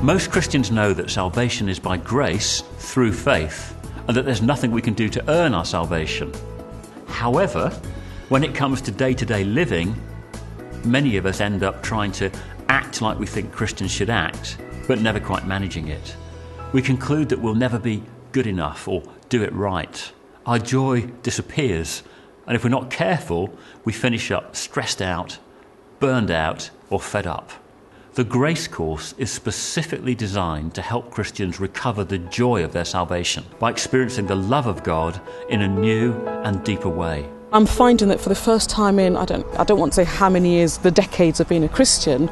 Most Christians know that salvation is by grace through faith, and that there's nothing we can do to earn our salvation. However, when it comes to day-to-day living, many of us end up trying to act like we think Christians should act, but never quite managing it. We conclude that we'll never be good enough or do it right. Our joy disappears, and if we're not careful, we finish up stressed out, burned out, or fed up. The Grace course is specifically designed to help Christians recover the joy of their salvation by experiencing the love of God in a new and deeper way. I'm finding that for the first time in, I don't want to say how many years, the decades of being a Christian,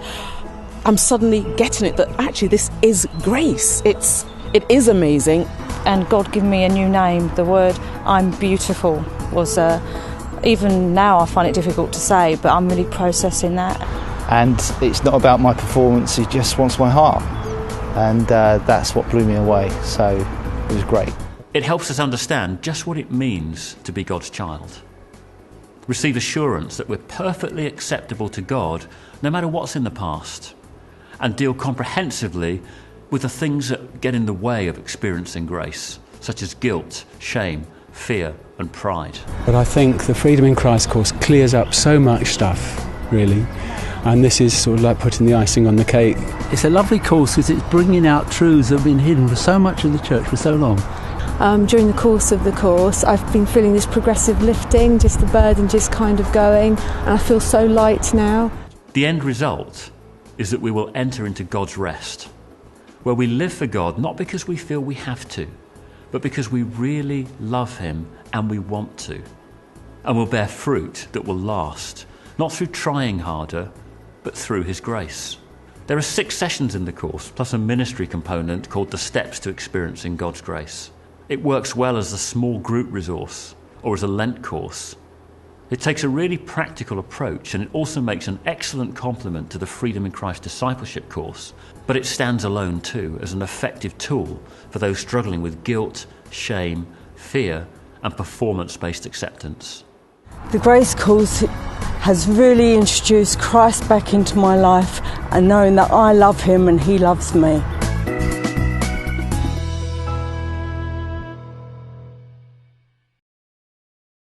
I'm suddenly getting it that actually this is grace. It is amazing. And God gave me a new name. The word "I'm beautiful" was, even now I find it difficult to say, but I'm really processing that. And it's not about my performance, he just wants my heart. And that's what blew me away, so it was great. It helps us understand just what it means to be God's child. Receive assurance that we're perfectly acceptable to God no matter what's in the past, and deal comprehensively with the things that get in the way of experiencing grace, such as guilt, shame, fear and pride. But I think the Freedom in Christ course clears up so much stuff, really. And this is sort of like putting the icing on the cake. It's a lovely course because it's bringing out truths that have been hidden for so much of the church for so long. During the course of the course, I've been feeling this progressive lifting, just the burden just kind of going, and I feel so light now. The end result is that we will enter into God's rest, where we live for God not because we feel we have to, but because we really love Him and we want to. And we'll bear fruit that will last, not through trying harder, but through His grace. There are 6 sessions in the course, plus a ministry component called the Steps to Experiencing God's Grace. It works well as a small group resource or as a Lent course. It takes a really practical approach, and it also makes an excellent complement to the Freedom in Christ discipleship course, but it stands alone too as an effective tool for those struggling with guilt, shame, fear and performance-based acceptance. The Grace course has really introduced Christ back into my life, and knowing that I love Him and He loves me.